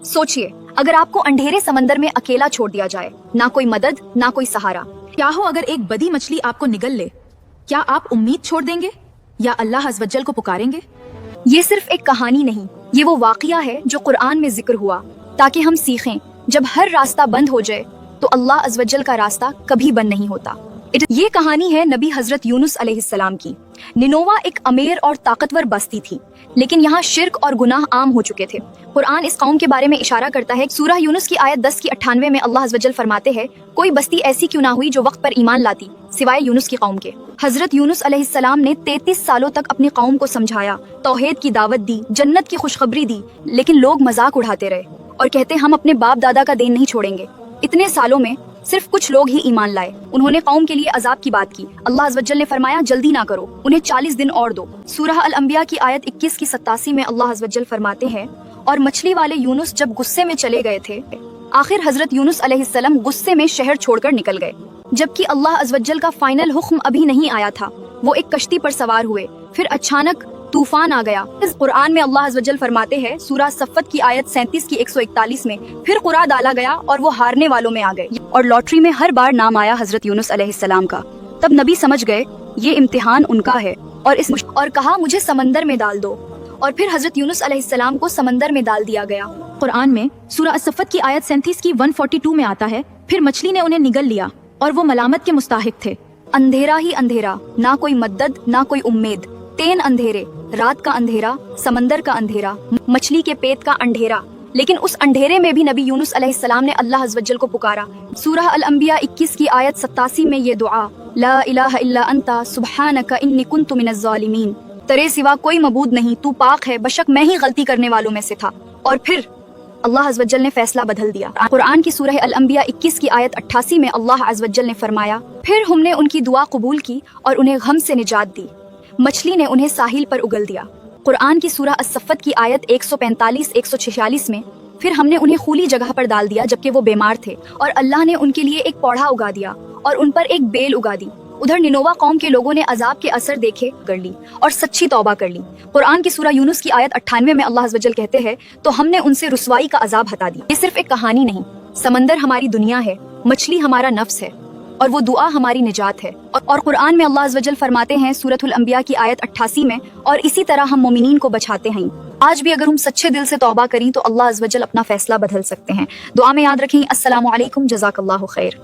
सोचिए, अगर आपको अंधेरे समंदर में अकेला छोड़ दिया जाए, ना कोई मदद ना कोई सहारा। क्या हो अगर एक बदी मछली आपको निगल ले? क्या आप उम्मीद छोड़ देंगे या अल्लाह अज़्वजल को पुकारेंगे? ये सिर्फ एक कहानी नहीं, ये वो वाकया है जो कुरान में जिक्र हुआ ताकि हम सीखें, जब हर रास्ता बंद हो जाए तो अल्लाह अज़्वजल का रास्ता कभी बंद नहीं होता। ये कहानी है नबी हजरत यूनुस अलैहिस्सलाम की। निनोवा एक अमीर और ताकतवर बस्ती थी, लेकिन यहाँ शिर्क और गुनाह आम हो चुके थे। कुरान इस कौम के बारे में इशारा करता है। सूरह यूनुस की आयत 10 की 98 में अल्लाह अज़्वजल फरमाते हैं, कोई बस्ती ऐसी क्यों ना हुई जो वक्त पर ईमान लाती, सिवाय यूनुस की कौम के। हजरत यूनुस अलैहिस्सलाम ने 33 सालों तक अपनी कौम को समझाया, तौहीद की दावत दी, जन्नत की खुशखबरी दी, लेकिन लोग मजाक उड़ाते रहे और कहते हम अपने बाप दादा का दीन नहीं छोड़ेंगे। इतने सालों में सिर्फ कुछ लोग ही ईमान लाए। उन्होंने कौम के लिए अजाब की बात की। अल्लाह अज़्वजल ने फरमाया, जल्दी ना करो, उन्हें 40 दिन और दो। सूरह अल अंबिया की आयत 21 की 87 में अल्लाह अज़्वजल फरमाते हैं, और मछली वाले यूनुस जब गुस्से में चले गए थे, आखिर हजरत यूनुस अलैहिस्सलाम गुस्से में शहर छोड़कर निकल गए, जबकि अल्लाह अज़्वजल का फाइनल हुक्म अभी नहीं आया था। वो एक कश्ती पर सवार हुए, फिर अचानक तूफान आ गया। इस कुरान में अल्लाह अज़्वजल फरमाते हैं, सूरह सफ़्फ़त की आयत 37 की 141 में, फिर कुरा डाला गया और वो हारने वालों में आ गए। और लॉटरी में हर बार नाम आया हजरत यूनुस अलैहिस्सलाम का। तब नबी समझ गए ये इम्तिहान उनका है और कहा मुझे समंदर में डाल दो। और फिर हजरत यूनुस अलैहिस्सलाम को समंदर में डाल दिया गया। कुरान में सूरह सफ़्फ़त की आयत 37 की 142 में आता है, फिर मछली ने उन्हें निगल लिया और वो मलामत के मुस्ताहिक थे। अंधेरा ही अंधेरा, ना कोई मदद ना कोई उम्मीद। 3 अंधेरे, रात का अंधेरा, समंदर का अंधेरा, मछली के पेट का अंधेरा। लेकिन उस अंधेरे में भी नबी यूनुस अलैहिस्सलाम ने अल्लाह अज़्वजल को पुकारा। सूरह अल अंबिया 21 की आयत 87 में ये दुआ, ला इलाहा इल्ला अंता सुब्हानका इन्नी कुन्तु मिनज़ ज़ालिमीन, तेरे सिवा कोई मबूद नहीं, तू पाक है, बशक मैं ही गलती करने वालों में से था। और फिर अल्लाह अज़्वजल ने फैसला बदल दिया। कुरान की सूरह अल अंबिया 21 की आयत 88 में अल्लाह अज़्वजल ने फरमाया, फिर हमने उनकी दुआ कबूल की और उन्हें गम से निजात दी। मछली ने उन्हें साहिल पर उगल दिया। कुरान की सूरह अस-सफ़्फ़त की आयत 145-146 में, फिर हमने उन्हें खुली जगह पर डाल दिया जबकि वो बीमार थे, और अल्लाह ने उनके लिए एक पौधा उगा दिया और उन पर एक बेल उगा दी। उधर निनोवा कौम के लोगों ने अजाब के असर देखे कर ली और सच्ची तौबा कर ली। कुरान की सूरह यूनुस की आयत 98 में अल्लाह अज़्वजल कहते हैं, तो हमने उनसे रुसवाई का अजाब हटा दिया। ये सिर्फ एक कहानी नहीं, समंदर हमारी दुनिया है, मछली हमारा नफ्स है और वो दुआ हमारी निजात है। और कुरान में अल्लाह अज़्वजल फरमाते हैं सूरह अंबिया की आयत 88 में, और इसी तरह हम मोमिनीन को बचाते हैं। आज भी अगर हम सच्चे दिल से तौबा करें तो अल्लाह अज़्वजल अपना फैसला बदल सकते हैं। दुआ में याद रखें। अस्सलामु अलैकुम, जज़ाकल्लाहु खैर।